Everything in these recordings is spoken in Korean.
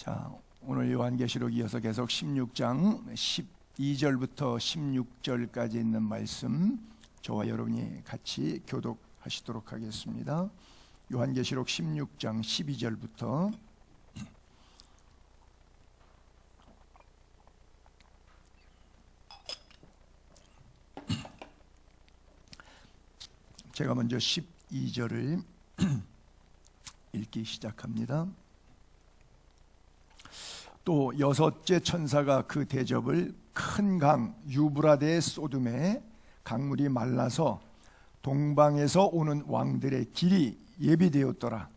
자, 오늘 요한계시록 이어서 계속 16장 12절부터 16절까지 있는 말씀 저와 여러분이 같이 교독하시도록 하겠습니다. 요한계시록 16장 12절부터 제가 먼저 12절을 읽기 시작합니다. 또 여섯째 천사가 그 대접을 큰 강 유브라데에 쏟음에 강물이 말라서 동방에서 오는 왕들의 길이 예비되었더라.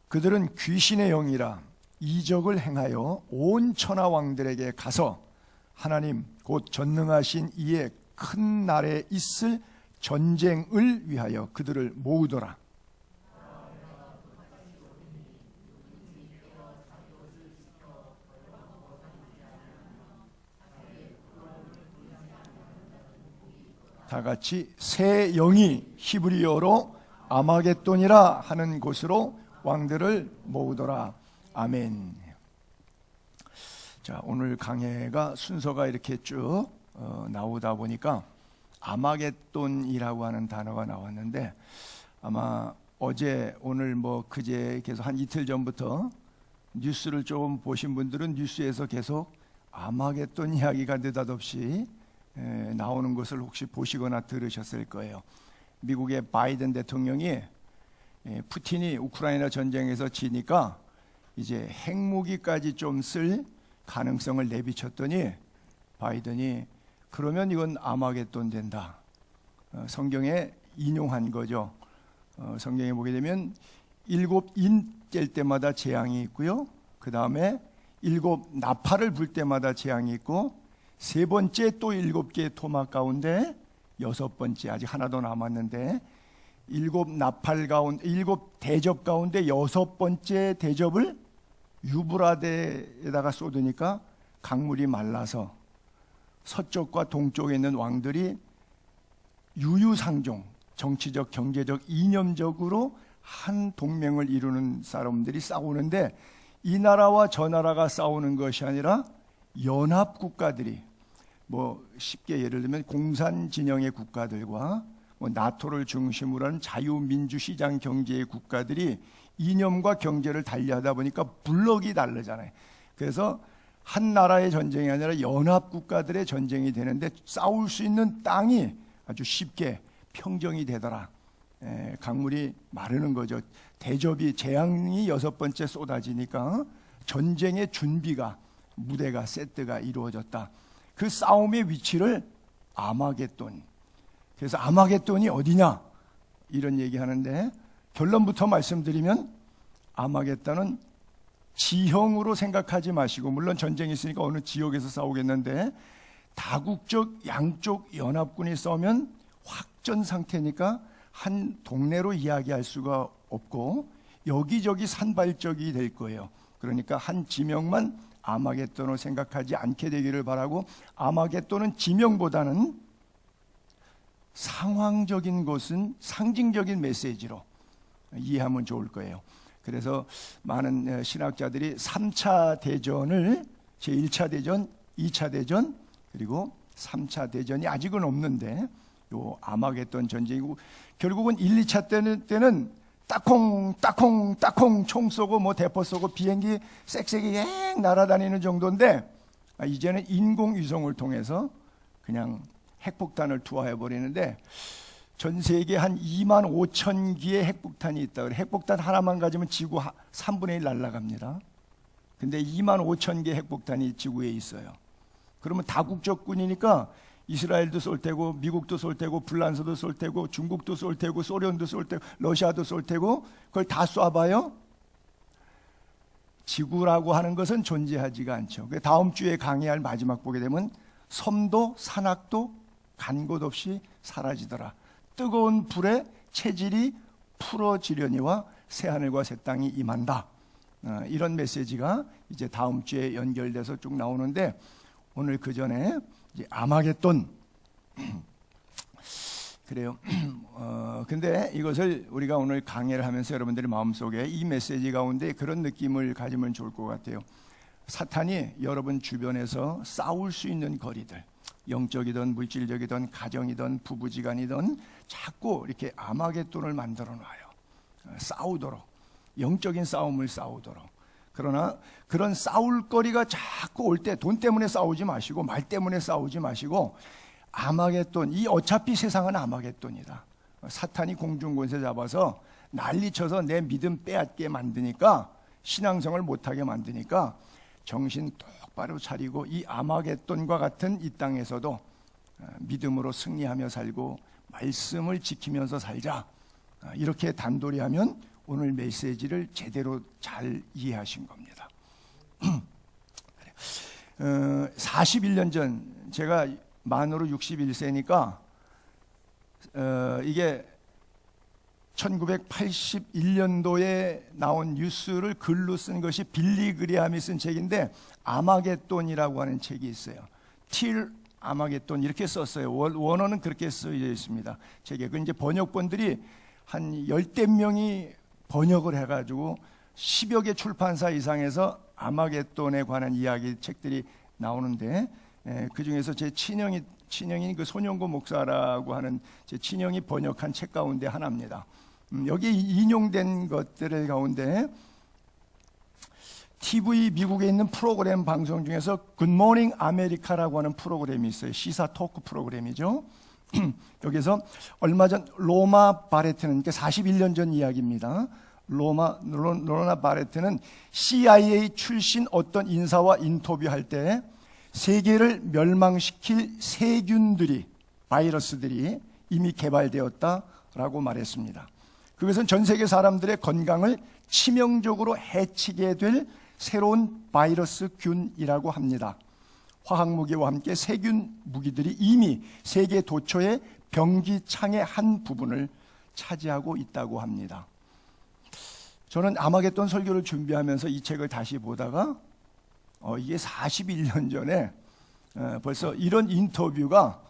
그들은 귀신의 영이라 이적을 행하여 온 천하 왕들에게 가서 하나님 곧 전능하신 이의 큰 날에 있을 전쟁을 위하여 그들을 모으더라. 다 같이 새 영이 히브리어로 아마겟돈이라 하는 곳으로 왕들을 모으더라. 아멘. 자, 오늘 강해가 순서가 이렇게 쭉 나오다 보니까 아마겟돈이라고 하는 단어가 나왔는데, 아마 어제 오늘 그제 계속 한 이틀 전부터 뉴스를 좀 보신 분들은 뉴스에서 계속 아마겟돈 이야기가 느닷없이 나오는 것을 혹시 보시거나 들으셨을 거예요. 미국의 바이든 대통령이 푸틴이 우크라이나 전쟁에서 지니까 이제 핵무기까지 좀 쓸 가능성을 내비쳤더니 바이든이 그러면 이건 아마겟돈 된다. 성경에 인용한 거죠. 성경에 보게 되면 7인 뗄 때마다 재앙이 있고요. 그 다음에 7 나팔을 불 때마다 재앙이 있고, 세 번째 또 7개의 토막 가운데 6번째 아직 하나 더 남았는데 7 나팔 가운데 7 대접 가운데 6번째 대접을 유브라데에다가 쏟으니까 강물이 말라서 서쪽과 동쪽에 있는 왕들이 유유상종, 정치적, 경제적, 이념적으로 한 동맹을 이루는 사람들이 싸우는데, 이 나라와 저 나라가 싸우는 것이 아니라 연합 국가들이, 쉽게 예를 들면 공산 진영의 국가들과 나토를 중심으로 하는 자유민주시장 경제의 국가들이 이념과 경제를 달리하다 보니까 블록이 다르잖아요. 그래서 한 나라의 전쟁이 아니라 연합 국가들의 전쟁이 되는데 싸울 수 있는 땅이 아주 쉽게 평정이 되더라. 강물이 마르는 거죠. 대접이, 재앙이 6번째 쏟아지니까 전쟁의 준비가, 무대가, 세트가 이루어졌다. 그 싸움의 위치를 아마겟돈, 그래서 아마겟돈이 어디냐 이런 얘기하는데, 결론부터 말씀드리면 아마겟돈은 지형으로 생각하지 마시고, 물론 전쟁이 있으니까 어느 지역에서 싸우겠는데 다국적 양쪽 연합군이 싸우면 확전 상태니까 한 동네로 이야기할 수가 없고 여기저기 산발적이 될 거예요. 그러니까 한 지명만 아마겟돈으로 생각하지 않게 되기를 바라고, 아마겟돈은 지명보다는 상황적인 것은 상징적인 메시지로 이해하면 좋을 거예요. 그래서 많은 신학자들이 3차 대전을 제1차 대전, 2차 대전, 그리고 3차 대전이 아직은 없는데 요 아마겟돈 전쟁이고, 결국은 1, 2차 때는 따콩 총 쏘고 대포 쏘고 비행기 쌕쌕이 날아다니는 정도인데, 이제는 인공위성을 통해서 그냥 핵폭탄을 투하해 버리는데, 전 세계에 한 2만 5천 기의 핵폭탄이 있다. 핵폭탄 하나만 가지면 지구 3분의 1 날아갑니다. 근데 2만 5천 개의 핵폭탄이 지구에 있어요. 그러면 다국적군이니까 이스라엘도 쏠 테고, 미국도 쏠 테고, 불란서도 쏠 테고, 중국도 쏠 테고, 소련도 쏠 테고, 러시아도 쏠 테고, 그걸 다 쏴봐요? 지구라고 하는 것은 존재하지가 않죠. 다음 주에 강의할 마지막 보게 되면 섬도 산악도 간 곳 없이 사라지더라. 뜨거운 불에 체질이 풀어지려니와 새하늘과 새 땅이 임한다. 이런 메시지가 이제 다음 주에 연결돼서 쭉 나오는데, 오늘 그 전에 아마겟돈 그래요. 근데 이것을 우리가 오늘 강해를 하면서 여러분들의 마음속에 이 메시지 가운데 그런 느낌을 가지면 좋을 것 같아요. 사탄이 여러분 주변에서 싸울 수 있는 거리들, 영적이든 물질적이든 가정이든 부부지간이든 자꾸 이렇게 아마겟돈을 만들어 놔요. 싸우도록, 영적인 싸움을 싸우도록. 그러나 그런 싸울 거리가 자꾸 올 때 돈 때문에 싸우지 마시고 말 때문에 싸우지 마시고 아마겟돈, 이 어차피 세상은 아마겟돈이다. 사탄이 공중권세 잡아서 난리쳐서 내 믿음 빼앗게 만드니까, 신앙생활 못하게 만드니까 정신 똑바로 차리고 이 아마겟돈과 같은 이 땅에서도 믿음으로 승리하며 살고 말씀을 지키면서 살자. 이렇게 단돌이 하면 오늘 메시지를 제대로 잘 이해하신 겁니다. 41년 전, 제가 만으로 61세니까 이게 1981년도에 나온 뉴스를 글로 쓴 것이 빌리 그레함이 쓴 책인데, 아마겟돈이라고 하는 책이 있어요. 틸 아마겟돈 이렇게 썼어요. 원어는 그렇게 쓰여 있습니다. 책에. 그 이제 번역본들이 한 10대 명이 번역을 해가지고 10여 개 출판사 이상에서 아마겟돈에 관한 이야기 책들이 나오는데, 그 중에서 제 친형인 그 손영고 목사라고 하는 제 친형이 번역한 책 가운데 하나입니다. 여기 인용된 것들 가운데 TV 미국에 있는 프로그램 방송 중에서 굿모닝 아메리카라고 하는 프로그램이 있어요. 시사 토크 프로그램이죠. 여기서 얼마 전 로마 바레트는, 그러니까 41년 전 이야기입니다. 로나 바레트는 CIA 출신 어떤 인사와 인터뷰할 때 세계를 멸망시킬 세균들이, 바이러스들이 이미 개발되었다라고 말했습니다. 그것은 전 세계 사람들의 건강을 치명적으로 해치게 될 새로운 바이러스 균이라고 합니다. 화학무기와 함께 세균 무기들이 이미 세계 도처의 병기창의 한 부분을 차지하고 있다고 합니다. 저는 아마겟돈 설교를 준비하면서 이 책을 다시 보다가 이게 41년 전에 벌써 이런 인터뷰가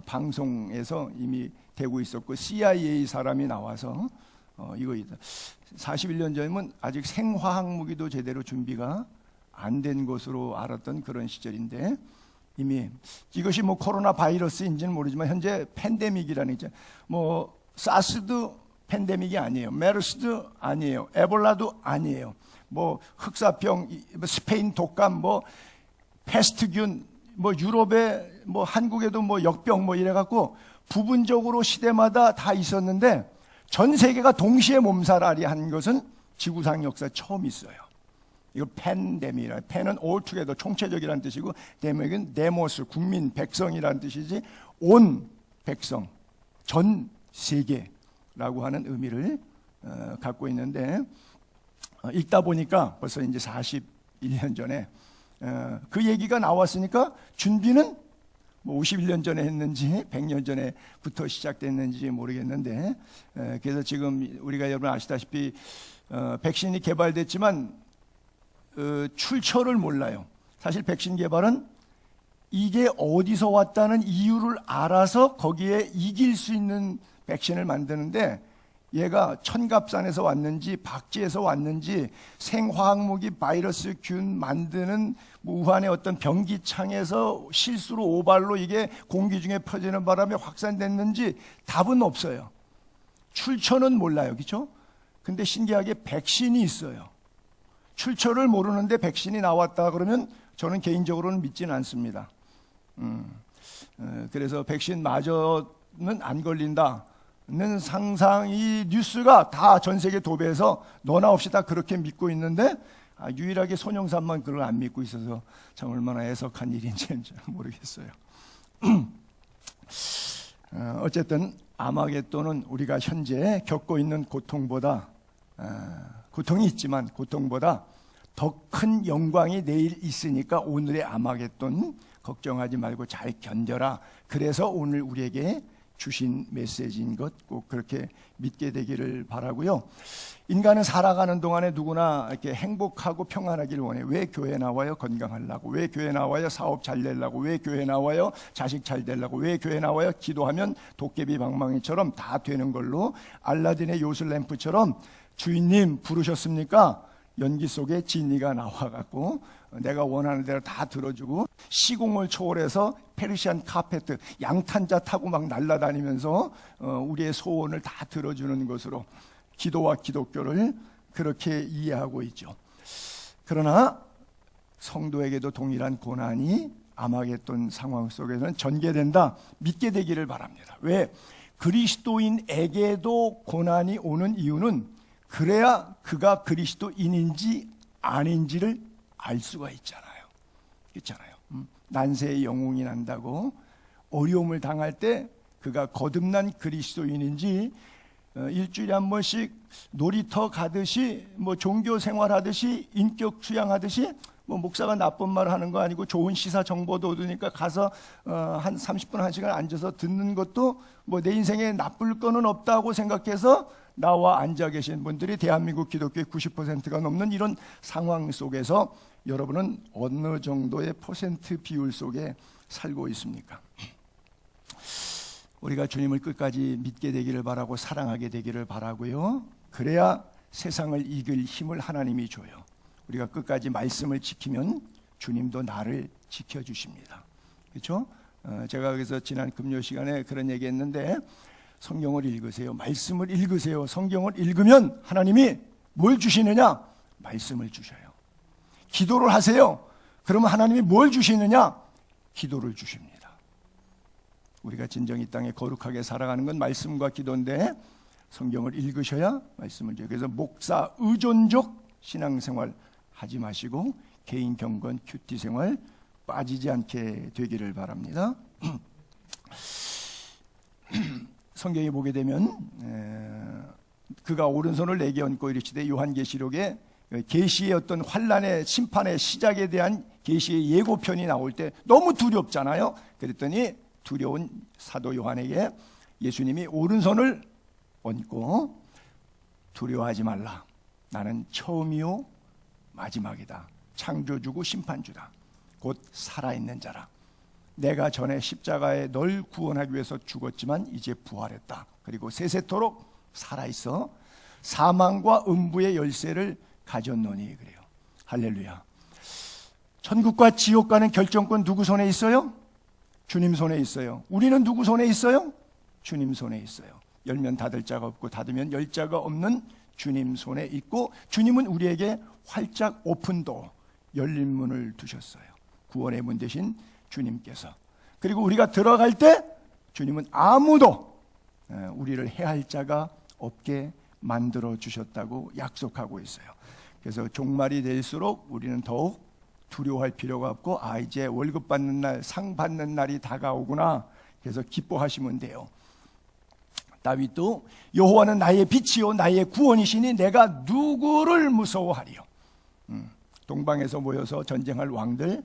방송에서 이미 되고 있었고, CIA 사람이 나와서 이거 41년 전이면 아직 생화학 무기도 제대로 준비가 안 된 것으로 알았던 그런 시절인데, 이미 이것이 뭐 코로나 바이러스인지는 모르지만 현재 팬데믹이라는, 이제 뭐 사스도 팬데믹이 아니에요, 메르스도 아니에요, 에볼라도 아니에요, 뭐 흑사병, 스페인 독감, 뭐 패스트균, 뭐 유럽에, 뭐 한국에도 뭐 역병, 뭐 이래갖고 부분적으로 시대마다 다 있었는데 전 세계가 동시에 몸살앓이 한 것은 지구상 역사 처음 있어요. 이거 팬데믹이라, 팬은 all together, 총체적이라는 뜻이고, 데믹은 데모스, 국민, 백성이라는 뜻이지, 온 백성, 전 세계라고 하는 의미를 갖고 있는데, 읽다 보니까 벌써 이제 41년 전에 그 얘기가 나왔으니까 준비는 뭐 51년 전에 했는지 100년 전에부터 시작됐는지 모르겠는데, 그래서 지금 우리가 여러분 아시다시피 백신이 개발됐지만 출처를 몰라요. 사실 백신 개발은 이게 어디서 왔다는 이유를 알아서 거기에 이길 수 있는 백신을 만드는데, 얘가 천갑산에서 왔는지 박쥐에서 왔는지 생화학무기 바이러스 균 만드는 우한의 어떤 병기창에서 실수로 오발로 이게 공기 중에 퍼지는 바람에 확산됐는지 답은 없어요. 출처는 몰라요. 그렇죠? 근데 신기하게 백신이 있어요. 출처를 모르는데 백신이 나왔다 그러면 저는 개인적으로는 믿지는 않습니다. 그래서 백신마저는 안 걸린다 는 상상, 이 뉴스가 다 전 세계 도배해서 너나 없이 다 그렇게 믿고 있는데, 유일하게 손영삼만 그걸 안 믿고 있어서 참 얼마나 애석한 일인지 모르겠어요. 어쨌든 아마겟돈은 우리가 현재 겪고 있는 고통보다, 고통이 있지만 고통보다 더 큰 영광이 내일 있으니까 오늘의 아마겟돈 걱정하지 말고 잘 견뎌라. 그래서 오늘 우리에게 주신 메시지인 것 꼭 그렇게 믿게 되기를 바라고요. 인간은 살아가는 동안에 누구나 이렇게 행복하고 평안하기를 원해요. 왜 교회 나와요? 건강하려고. 왜 교회 나와요? 사업 잘 되려고. 왜 교회 나와요? 자식 잘 되려고. 왜 교회 나와요? 기도하면 도깨비 방망이처럼 다 되는 걸로, 알라딘의 요술램프처럼 주인님 부르셨습니까? 연기 속에 지니가 나와갖고 내가 원하는 대로 다 들어주고, 시공을 초월해서 페르시안 카페트 양탄자 타고 막 날아다니면서 우리의 소원을 다 들어주는 것으로 기도와 기독교를 그렇게 이해하고 있죠. 그러나 성도에게도 동일한 고난이 아마겟돈 상황 속에서는 전개된다, 믿게 되기를 바랍니다. 왜? 그리스도인에게도 고난이 오는 이유는 그래야 그가 그리스도인인지 아닌지를 알 수가 있잖아요. 있잖아요. 난세의 영웅이 난다고 어려움을 당할 때 그가 거듭난 그리스도인인지, 일주일에 한 번씩 놀이터 가듯이 종교 생활하듯이 인격 수양하듯이 목사가 나쁜 말 하는 거 아니고 좋은 시사 정보도 얻으니까 가서 한 30분 1시간 앉아서 듣는 것도 내 인생에 나쁠 거는 없다고 생각해서 나와 앉아 계신 분들이 대한민국 기독교의 90%가 넘는 이런 상황 속에서 여러분은 어느 정도의 퍼센트 비율 속에 살고 있습니까? 우리가 주님을 끝까지 믿게 되기를 바라고 사랑하게 되기를 바라고요. 그래야 세상을 이길 힘을 하나님이 줘요. 우리가 끝까지 말씀을 지키면 주님도 나를 지켜주십니다. 그렇죠? 제가 그래서 지난 금요 시간에 그런 얘기했는데, 성경을 읽으세요. 말씀을 읽으세요. 성경을 읽으면 하나님이 뭘 주시느냐? 말씀을 주셔요. 기도를 하세요. 그러면 하나님이 뭘 주시느냐? 기도를 주십니다. 우리가 진정 이 땅에 거룩하게 살아가는 건 말씀과 기도인데, 성경을 읽으셔야 말씀을 줘요. 그래서 목사 의존적 신앙생활 하지 마시고 개인 경건 큐티 생활 빠지지 않게 되기를 바랍니다. 성경에 보게 되면 그가 오른손을 내게 얹고 이르시되, 요한계시록에 계시의 어떤 환란의 심판의 시작에 대한 계시의 예고편이 나올 때 너무 두렵잖아요. 그랬더니 두려운 사도 요한에게 예수님이 오른손을 얹고 두려워하지 말라. 나는 처음이요 마지막이다. 창조주고 심판주다. 곧 살아있는 자라. 내가 전에 십자가에 널 구원하기 위해서 죽었지만 이제 부활했다. 그리고 세세토록 살아있어 사망과 음부의 열쇠를 가졌노니. 그래요. 할렐루야. 천국과 지옥 가는 결정권 누구 손에 있어요? 주님 손에 있어요. 우리는 누구 손에 있어요? 주님 손에 있어요. 열면 닫을 자가 없고 닫으면 열 자가 없는 주님 손에 있고, 주님은 우리에게 활짝 오픈도, 열린 문을 두셨어요. 구원의 문 대신 주님께서. 그리고 우리가 들어갈 때 주님은 아무도 우리를 해할 자가 없게 만들어 주셨다고 약속하고 있어요. 그래서 종말이 될수록 우리는 더욱 두려워할 필요가 없고, 이제 월급 받는 날, 상 받는 날이 다가오구나. 그래서 기뻐하시면 돼요. 다윗도 여호와는 나의 빛이요 나의 구원이시니 내가 누구를 무서워하리요. 동방에서 모여서 전쟁할 왕들,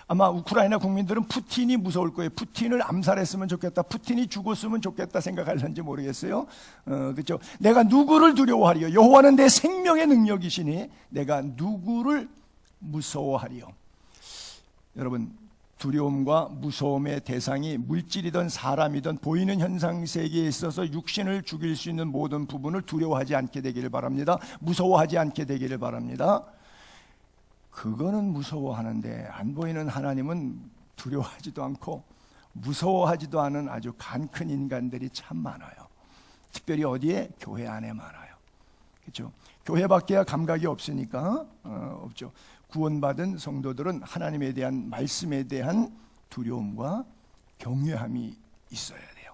아마 우크라이나 국민들은 푸틴이 무서울 거예요. 푸틴을 암살했으면 좋겠다, 푸틴이 죽었으면 좋겠다 생각할는지 모르겠어요. 그렇죠? 내가 누구를 두려워하리요? 여호와는 내 생명의 능력이시니 내가 누구를 무서워하리요? 여러분, 두려움과 무서움의 대상이 물질이든 사람이든 보이는 현상 세계에 있어서 육신을 죽일 수 있는 모든 부분을 두려워하지 않게 되기를 바랍니다. 무서워하지 않게 되기를 바랍니다. 그거는 무서워하는데 안 보이는 하나님은 두려워하지도 않고 무서워하지도 않은 아주 간큰 인간들이 참 많아요. 특별히 어디에? 교회 안에 많아요. 그렇죠? 교회 밖에야 감각이 없으니까 없죠. 구원받은 성도들은 하나님에 대한 말씀에 대한 두려움과 경외함이 있어야 돼요.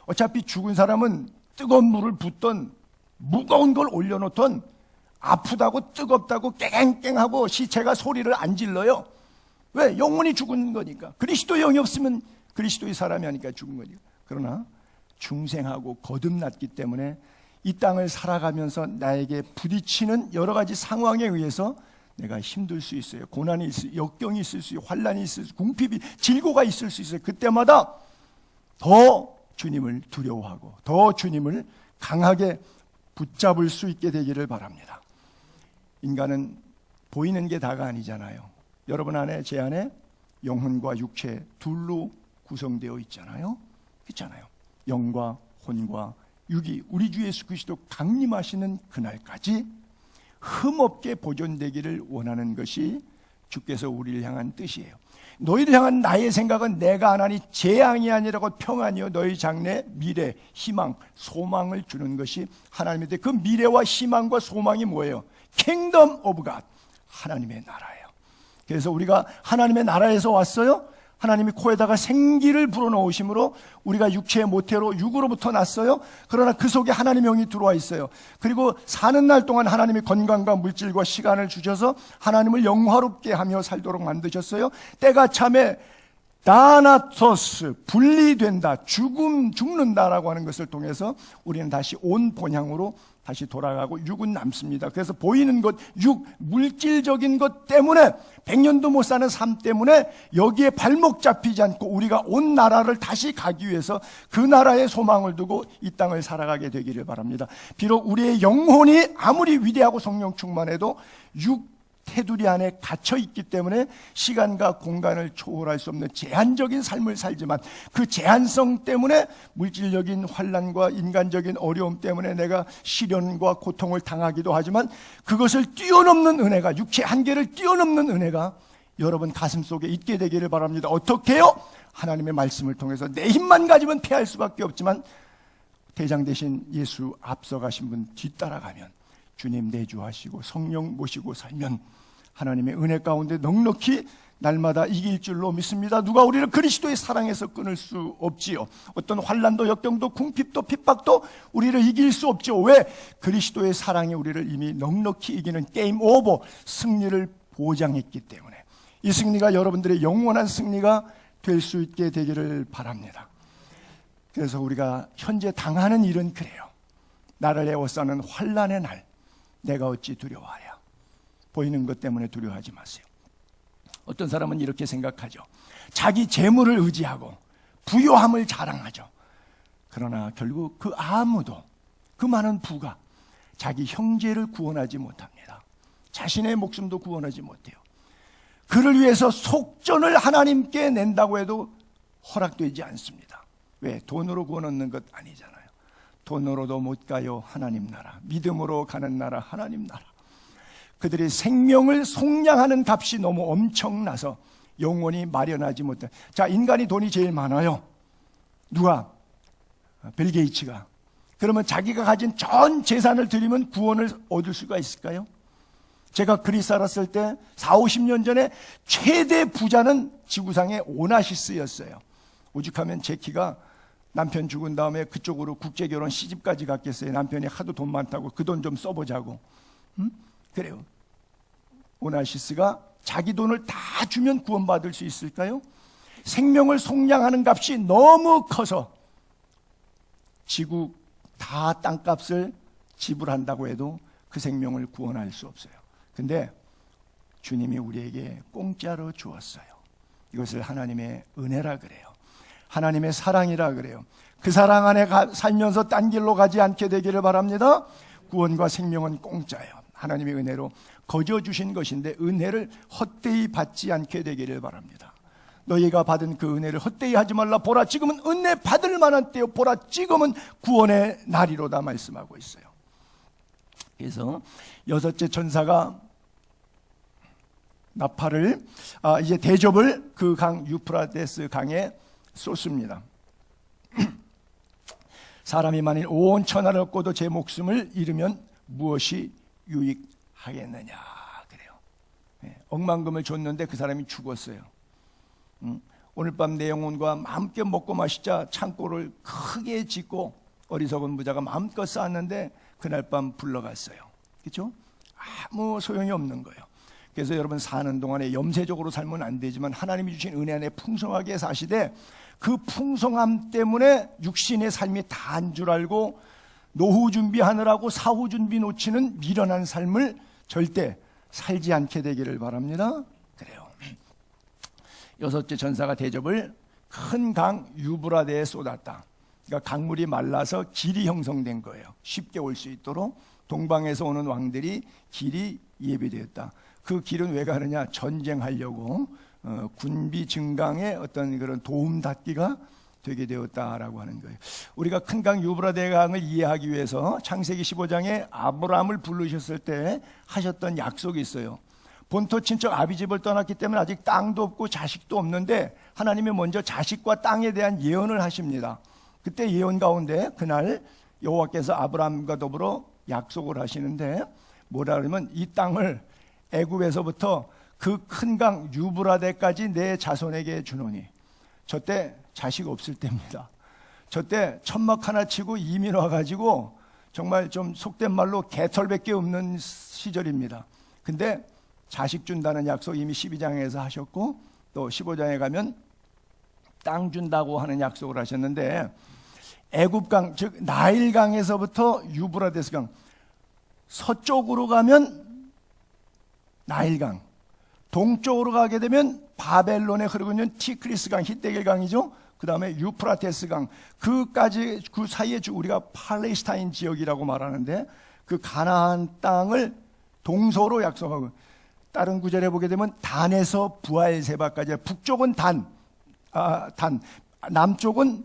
어차피 죽은 사람은 뜨거운 물을 붓던 무거운 걸 올려놓던 아프다고 뜨겁다고 깽깽하고 시체가 소리를 안 질러요. 왜? 영혼이 죽은 거니까. 그리스도 영이 없으면 그리스도의 사람이 아니까 죽은 거니까. 그러나 중생하고 거듭났기 때문에 이 땅을 살아가면서 나에게 부딪히는 여러 가지 상황에 의해서 내가 힘들 수 있어요. 고난이 있을, 역경이 있을 수 있어요. 환란이 있을 수 있어요. 궁핍이, 질고가 있을 수 있어요. 그때마다 더 주님을 두려워하고 더 주님을 강하게 붙잡을 수 있게 되기를 바랍니다. 인간은 보이는 게 다가 아니잖아요. 여러분 안에, 제 안에 영혼과 육체 둘로 구성되어 있잖아요. 있잖아요. 영과 혼과 육이 우리 주 예수 그리스도 강림하시는 그날까지 흠없게 보존되기를 원하는 것이 주께서 우리를 향한 뜻이에요. 너희를 향한 나의 생각은 내가 하나니 재앙이 아니라고 평안이요 너희 장래 미래 희망 소망을 주는 것이 하나님인데, 그 미래와 희망과 소망이 뭐예요? 킹덤 오브 갓, 하나님의 나라예요. 그래서 우리가 하나님의 나라에서 왔어요. 하나님이 코에다가 생기를 불어넣으심으로 우리가 육체의 모태로 육으로부터 났어요. 그러나 그 속에 하나님의 영이 들어와 있어요. 그리고 사는 날 동안 하나님이 건강과 물질과 시간을 주셔서 하나님을 영화롭게 하며 살도록 만드셨어요. 때가 참에 다나토스, 분리된다, 죽는다라고 하는 것을 통해서 우리는 다시 온 본향으로 다시 돌아가고 육은 남습니다. 그래서 보이는 것, 육, 물질적인 것 때문에 100년도 못 사는 삶 때문에 여기에 발목 잡히지 않고 우리가 온 나라를 다시 가기 위해서 그 나라에 소망을 두고 이 땅을 살아가게 되기를 바랍니다. 비록 우리의 영혼이 아무리 위대하고 성령 충만해도 육 테두리 안에 갇혀 있기 때문에 시간과 공간을 초월할 수 없는 제한적인 삶을 살지만, 그 제한성 때문에 물질적인 환난과 인간적인 어려움 때문에 내가 시련과 고통을 당하기도 하지만, 그것을 뛰어넘는 은혜가, 육체 한계를 뛰어넘는 은혜가 여러분 가슴 속에 있게 되기를 바랍니다. 어떻게 해요? 하나님의 말씀을 통해서. 내 힘만 가지면 패할 수밖에 없지만 대장 되신 예수 앞서가신 분 뒤따라가면, 주님 내주하시고 성령 모시고 살면 하나님의 은혜 가운데 넉넉히 날마다 이길 줄로 믿습니다. 누가 우리를 그리스도의 사랑에서 끊을 수 없지요. 어떤 환난도 역경도 궁핍도 핍박도 우리를 이길 수 없지요. 왜? 그리스도의 사랑이 우리를 이미 넉넉히 이기는 게임 오버, 승리를 보장했기 때문에. 이 승리가 여러분들의 영원한 승리가 될 수 있게 되기를 바랍니다. 그래서 우리가 현재 당하는 일은 그래요. 나를 에워싸는 환난의 날, 내가 어찌 두려워하랴. 보이는 것 때문에 두려워하지 마세요. 어떤 사람은 이렇게 생각하죠. 자기 재물을 의지하고 부요함을 자랑하죠. 그러나 결국 그 아무도, 그 많은 부가 자기 형제를 구원하지 못합니다. 자신의 목숨도 구원하지 못해요. 그를 위해서 속전을 하나님께 낸다고 해도 허락되지 않습니다. 왜? 돈으로 구원 얻는 것 아니잖아요. 돈으로도 못 가요. 하나님 나라. 믿음으로 가는 나라. 하나님 나라. 그들의 생명을 속량하는 값이 너무 엄청나서 영원히 마련하지 못해. 자, 인간이 돈이 제일 많아요. 누가? 빌 게이츠가. 그러면 자기가 가진 전 재산을 드리면 구원을 얻을 수가 있을까요? 제가 그리스 살았을 때 40-50년 전에 최대 부자는 지구상의 오나시스였어요. 오죽하면 제 키가 남편 죽은 다음에 그쪽으로 국제결혼 시집까지 갔겠어요. 남편이 하도 돈 많다고 그 돈 좀 써보자고. 그래요. 오나시스가 자기 돈을 다 주면 구원받을 수 있을까요? 생명을 속량하는 값이 너무 커서 지구 다 땅값을 지불한다고 해도 그 생명을 구원할 수 없어요. 근데 주님이 우리에게 공짜로 주었어요. 이것을 하나님의 은혜라 그래요. 하나님의 사랑이라 그래요. 그 사랑 안에 살면서 딴 길로 가지 않게 되기를 바랍니다. 구원과 생명은 공짜예요. 하나님의 은혜로 거저 주신 것인데 은혜를 헛되이 받지 않게 되기를 바랍니다. 너희가 받은 그 은혜를 헛되이 하지 말라. 보라, 지금은 은혜 받을 만한 때요. 보라, 지금은 구원의 날이로다 말씀하고 있어요. 그래서 여섯째 천사가 나팔을 이제 대접을 그 강 유프라테스 강에 쏟습니다. 사람이 만일 온 천하를 얻고도 제 목숨을 잃으면 무엇이 유익하겠느냐 그래요. 억만금을 줬는데 그 사람이 죽었어요. 오늘 밤 내 영혼과 마음껏 먹고 마시자 창고를 크게 짓고 어리석은 부자가 마음껏 쌓았는데 그날 밤 불러갔어요. 그렇죠? 아무 소용이 없는 거예요. 그래서 여러분 사는 동안에 염세적으로 살면 안 되지만 하나님이 주신 은혜 안에 풍성하게 사시되 그 풍성함 때문에 육신의 삶이 다한 줄 알고 노후 준비하느라고 사후 준비 놓치는 미련한 삶을 절대 살지 않게 되기를 바랍니다. 그래요. 여섯째 천사가 대접을 큰 강 유브라데에 쏟았다. 그러니까 강물이 말라서 길이 형성된 거예요. 쉽게 올 수 있도록 동방에서 오는 왕들이 길이 예비되었다. 그 길은 왜 가느냐? 전쟁하려고 군비 증강에 어떤 그런 도움 닫기가 되게 되었다라고 하는 거예요. 우리가 큰 강 유브라데 강을 이해하기 위해서 창세기 15장에 아브라함을 부르셨을 때 하셨던 약속이 있어요. 본토 친척 아비집을 떠났기 때문에 아직 땅도 없고 자식도 없는데 하나님이 먼저 자식과 땅에 대한 예언을 하십니다. 그때 예언 가운데 그날 여호와께서 아브라함과 더불어 약속을 하시는데 뭐라 그러면 이 땅을 애굽에서부터 그 큰 강 유브라데까지 내 자손에게 주노니. 저때 자식 없을 때입니다. 저때 천막 하나 치고 이민 와가지고 정말 좀 속된 말로 개털밖에 없는 시절입니다. 근데 자식 준다는 약속 이미 12장에서 하셨고 또 15장에 가면 땅 준다고 하는 약속을 하셨는데 애굽강 즉 나일강에서부터 유브라데스 강 서쪽으로 가면 나일강, 동쪽으로 가게 되면 바벨론에 흐르고 있는 티크리스강, 히데길 강이죠. 그 다음에 유프라테스 강, 그까지 그 사이에 우리가 팔레스타인 지역이라고 말하는데 그 가나안 땅을 동서로 약속하고, 다른 구절에 보게 되면 단에서 부엘세바까지, 북쪽은 단, 남쪽은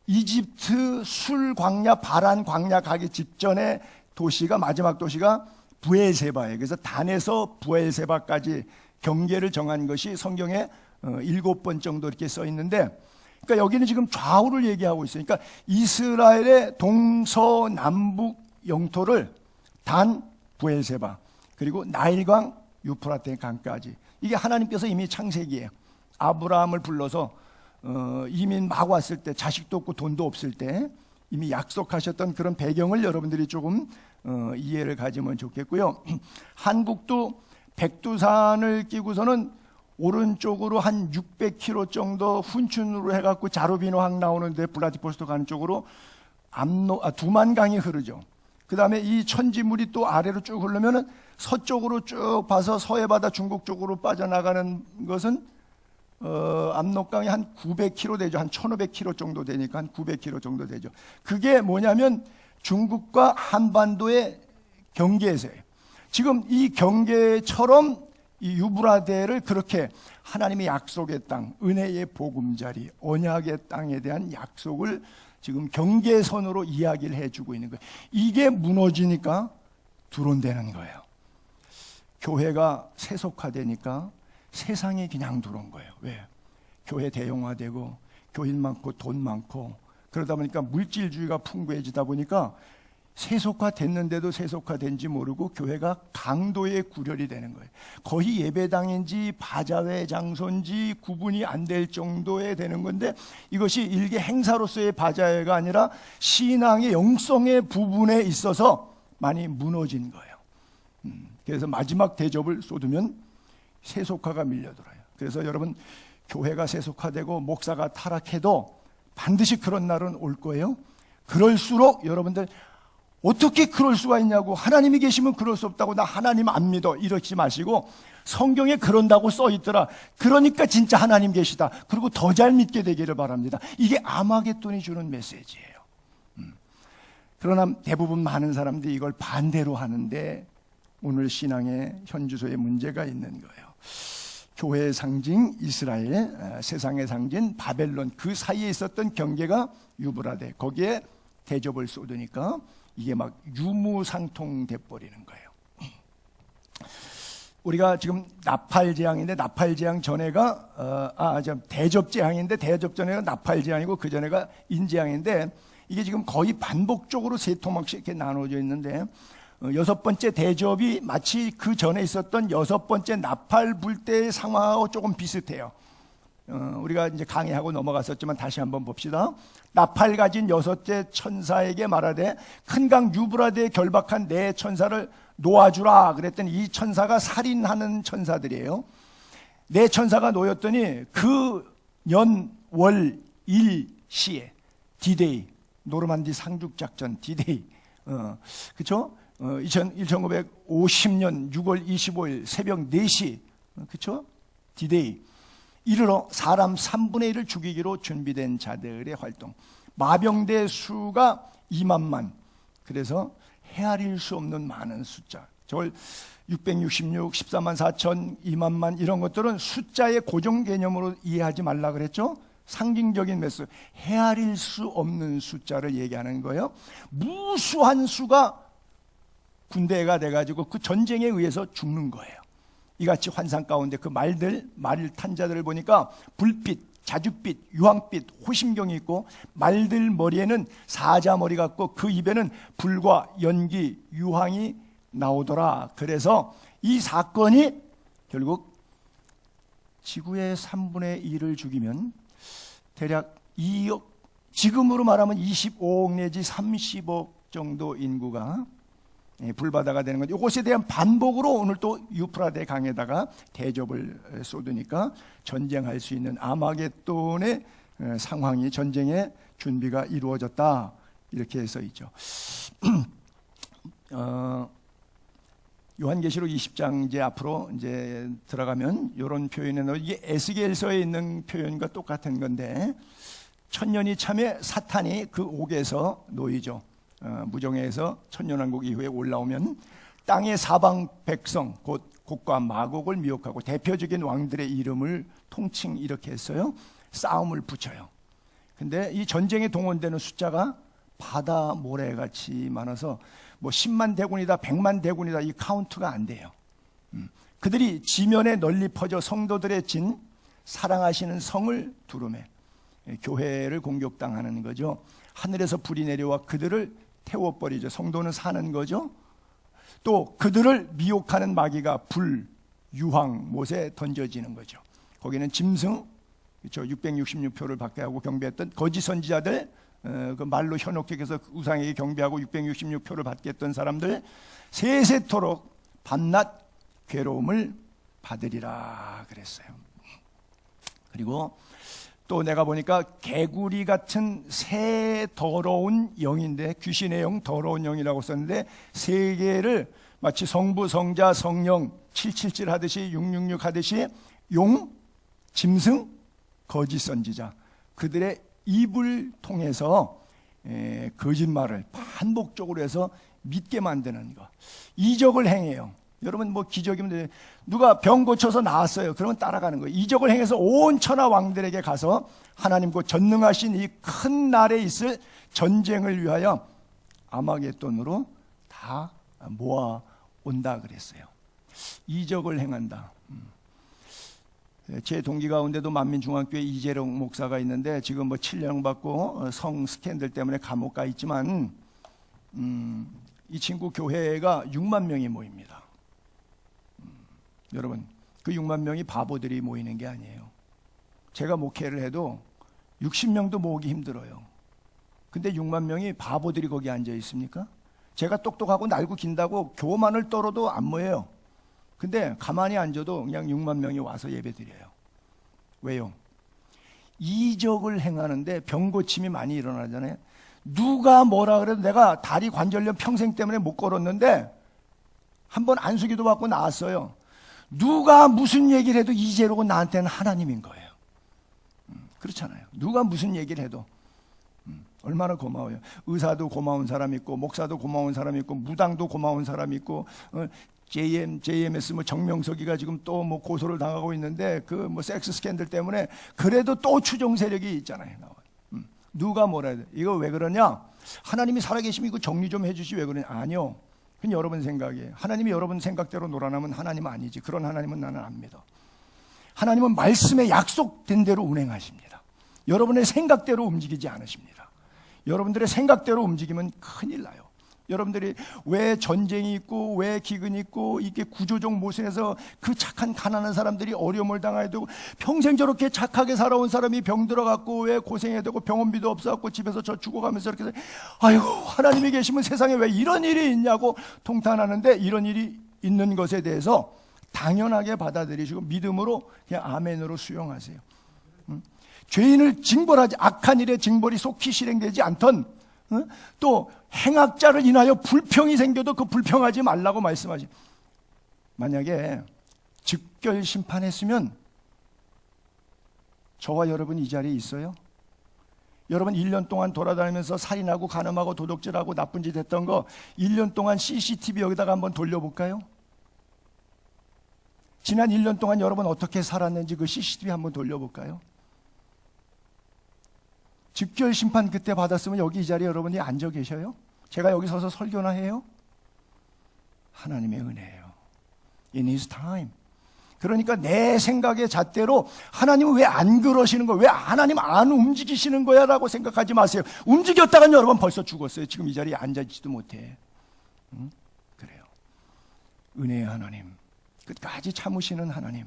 이집트 술 광야, 바란 광야 가기 직전에 도시가, 마지막 도시가 부엘세바예요. 그래서 단에서 부엘세바까지 경계를 정한 것이 성경에 7번 정도 이렇게 써 있는데, 그러니까 여기는 지금 좌우를 얘기하고 있어요. 그러니까 이스라엘의 동서남북 영토를 단, 부엘세바, 그리고 나일강, 유프라테 강까지, 이게 하나님께서 이미 창세기에 아브라함을 불러서 이민 막 왔을 때, 자식도 없고 돈도 없을 때 이미 약속하셨던 그런 배경을 여러분들이 조금 이해를 가지면 좋겠고요. 한국도 백두산을 끼고서는 오른쪽으로 한 600km 정도 훈춘으로 해갖고 자루비노항 나오는데 블라디보스토크 가는 쪽으로 두만강이 흐르죠. 그 다음에 이 천지물이 또 아래로 쭉 흐르면은 서쪽으로 쭉 봐서 서해바다 중국 쪽으로 빠져나가는 것은 압록강이 한 900km 되죠. 한 1500km 정도 되니까 한 900km 정도 되죠. 그게 뭐냐면 중국과 한반도의 경계에서예요. 지금 이 경계처럼 이 유브라데를 그렇게 하나님의 약속의 땅, 은혜의 보금자리, 언약의 땅에 대한 약속을 지금 경계선으로 이야기를 해주고 있는 거예요. 이게 무너지니까 두론되는 거예요. 교회가 세속화되니까 세상이 그냥 들어온 거예요. 왜? 교회 대형화되고 교인 많고 돈 많고 그러다 보니까 물질주의가 풍부해지다 보니까 세속화됐는데도 세속화된지 모르고 교회가 강도의 구렬이 되는 거예요. 거의 예배당인지 바자회 장소인지 구분이 안 될 정도에 되는 건데, 이것이 일개 행사로서의 바자회가 아니라 신앙의 영성의 부분에 있어서 많이 무너진 거예요. 그래서 마지막 대접을 쏟으면 세속화가 밀려들어요. 그래서 여러분, 교회가 세속화되고 목사가 타락해도 반드시 그런 날은 올 거예요. 그럴수록 여러분들 어떻게 그럴 수가 있냐고, 하나님이 계시면 그럴 수 없다고, 나 하나님 안 믿어, 이러지 마시고 성경에 그런다고 써 있더라, 그러니까 진짜 하나님 계시다, 그리고 더 잘 믿게 되기를 바랍니다. 이게 아마겟돈이 주는 메시지예요. 그러나 대부분 많은 사람들이 이걸 반대로 하는데 오늘 신앙의 현주소에 문제가 있는 거예요. 교회의 상징 이스라엘, 세상의 상징 바벨론, 그 사이에 있었던 경계가 유브라데, 거기에 대접을 쏟으니까 이게 막 유무상통돼 버리는 거예요. 우리가 지금 나팔재앙인데, 나팔재앙 전에가 대접재앙인데, 대접전에가 나팔재앙이고 그 전에가 인재앙인데, 이게 지금 거의 반복적으로 세 토막씩 이렇게 나눠져 있는데, 6번째 대접이 마치 그 전에 있었던 6번째 나팔 불 때의 상황하고 조금 비슷해요. 우리가 이제 강의하고 넘어갔었지만 다시 한번 봅시다. 나팔 가진 6째 천사에게 말하되 큰 강 유브라데에 결박한 네 천사를 놓아주라 그랬더니, 이 천사가 살인하는 천사들이에요. 네 천사가 놓였더니 그 년 월 일 시에 디데이, 노르만디 상륙작전 디데이, 그쵸? 1950년 6월 25일 새벽 4시, 그쵸? 디데이 이르러 사람 3분의 1을 죽이기로 준비된 자들의 활동, 마병대 수가 2만만. 그래서 헤아릴 수 없는 많은 숫자. 저걸 666, 14만 4천, 2만만 이런 것들은 숫자의 고정 개념으로 이해하지 말라 그랬죠. 상징적인 매수, 헤아릴 수 없는 숫자를 얘기하는 거예요. 무수한 수가 군대가 돼가지고 그 전쟁에 의해서 죽는 거예요. 이같이 환상 가운데 그 말을 탄 자들을 보니까 불빛, 자줏빛, 유황빛, 호심경이 있고 말들 머리에는 사자머리 같고 그 입에는 불과 연기, 유황이 나오더라. 그래서 이 사건이 결국 지구의 3분의 1을 죽이면 대략 2억, 지금으로 말하면 25억 내지 30억 정도 인구가 불바다가 되는 거죠. 이것에 대한 반복으로 오늘 또 유프라데 강에다가 대접을 쏟으니까 전쟁할 수 있는 아마겟돈의 상황이, 전쟁의 준비가 이루어졌다. 이렇게 해서 있죠. 요한계시록 20장 이제 앞으로 이제 들어가면 이런 표현은 이게 에스겔서에 있는 표현과 똑같은 건데, 천년이 참에 사탄이 그 옥에서 놓이죠. 무정에서 천년왕국 이후에 올라오면 땅의 사방 백성 곧 곡과 마곡을 미혹하고 대표적인 왕들의 이름을 통칭 이렇게 했어요. 싸움을 붙여요. 근데 이 전쟁에 동원되는 숫자가 바다 모래같이 많아서 뭐 10만 대군이다 100만 대군이다 이 카운트가 안 돼요. 그들이 지면에 널리 퍼져 성도들의 진 사랑하시는 성을 두루매 교회를 공격당하는 거죠. 하늘에서 불이 내려와 그들을 태워버리죠. 성도는 사는 거죠. 또 그들을 미혹하는 마귀가 불, 유황, 못에 던져지는 거죠. 거기는 짐승, 그렇죠. 666표를 받게 하고 경배했던 거짓 선지자들, 그 말로 현혹해서 우상에게 경배하고 666표를 받게 했던 사람들, 세세토록 밤낮 괴로움을 받으리라 그랬어요. 그리고 또 내가 보니까 개구리 같은 새 더러운 영인데, 귀신의 영, 더러운 영이라고 썼는데 세 개를 마치 성부, 성자, 성령 777 하듯이 666 하듯이 용, 짐승, 거짓 선지자, 그들의 입을 통해서 거짓말을 반복적으로 해서 믿게 만드는 거, 이적을 행해요. 여러분 뭐 기적이면 누가 병 고쳐서 나았어요. 그러면 따라가는 거예요. 이적을 행해서 온 천하 왕들에게 가서 하나님 그 전능하신 이 큰 날에 있을 전쟁을 위하여 아마겟돈으로 다 모아 온다 그랬어요. 이적을 행한다. 제 동기 가운데도 만민중앙교회 이재룡 목사가 있는데 지금 뭐 7년 받고 성 스캔들 때문에 감옥 가 있지만 이 친구 교회가 6만 명이 모입니다. 여러분 그 6만 명이 바보들이 모이는 게 아니에요. 제가 목회를 해도 60명도 모으기 힘들어요. 근데 6만 명이 바보들이 거기 앉아 있습니까? 제가 똑똑하고 날고 긴다고 교만을 떨어도 안 모여요. 근데 가만히 앉아도 그냥 6만 명이 와서 예배드려요. 왜요? 이적을 행하는데 병 고침이 많이 일어나잖아요. 누가 뭐라 그래도 내가 다리 관절염 평생 때문에 못 걸었는데 한번 안수기도 받고 나왔어요. 누가 무슨 얘기를 해도 이제로고 나한테는 하나님인 거예요. 그렇잖아요. 누가 무슨 얘기를 해도 얼마나 고마워요. 의사도 고마운 사람 있고 목사도 고마운 사람 있고 무당도 고마운 사람 있고 JMS 뭐 정명석이가 지금 또 뭐 고소를 당하고 있는데 그 뭐 섹스 스캔들 때문에 그래도 또 추종 세력이 있잖아요. 누가 뭐라 해도 이거 왜 그러냐? 하나님이 살아계시면 이거 정리 좀 해주시 왜 그러냐? 아니요. 그건 여러분 생각이에요. 하나님이 여러분 생각대로 놀아나면 하나님은 아니지. 그런 하나님은 나는 안 믿어. 하나님은 말씀에 약속된 대로 운행하십니다. 여러분의 생각대로 움직이지 않으십니다. 여러분들의 생각대로 움직이면 큰일 나요. 여러분들이 왜 전쟁이 있고 왜 기근이 있고 이게 구조적 모순에서 그 착한 가난한 사람들이 어려움을 당해야 되고 평생 저렇게 착하게 살아온 사람이 병 들어갖고 왜 고생해야 되고 병원비도 없어갖고 집에서 저 죽어가면서 이렇게 아이고 하나님이 계시면 세상에 왜 이런 일이 있냐고 통탄하는데, 이런 일이 있는 것에 대해서 당연하게 받아들이시고 믿음으로 그냥 아멘으로 수용하세요. 죄인을 징벌하지, 악한 일에 징벌이 속히 실행되지 않던, 또 행악자를 인하여 불평이 생겨도 그 불평하지 말라고 말씀하시. 만약에 즉결 심판했으면 저와 여러분 이 자리에 있어요? 여러분 1년 동안 돌아다니면서 살인하고 간음하고 도둑질하고 나쁜 짓 했던 거 1년 동안 CCTV 여기다가 한번 돌려볼까요? 지난 1년 동안 여러분 어떻게 살았는지 그 CCTV 한번 돌려볼까요? 즉결 심판 그때 받았으면 여기 이 자리에 여러분이 앉아 계셔요? 제가 여기 서서 설교나 해요? 하나님의 은혜예요. In His time. 그러니까 내 생각의 잣대로 하나님은 왜 안 그러시는 거야? 왜 하나님 안 움직이시는 거야? 라고 생각하지 마세요. 움직였다간 여러분 벌써 죽었어요. 지금 이 자리에 앉아있지도 못해. 그래요. 은혜의 하나님, 끝까지 참으시는 하나님,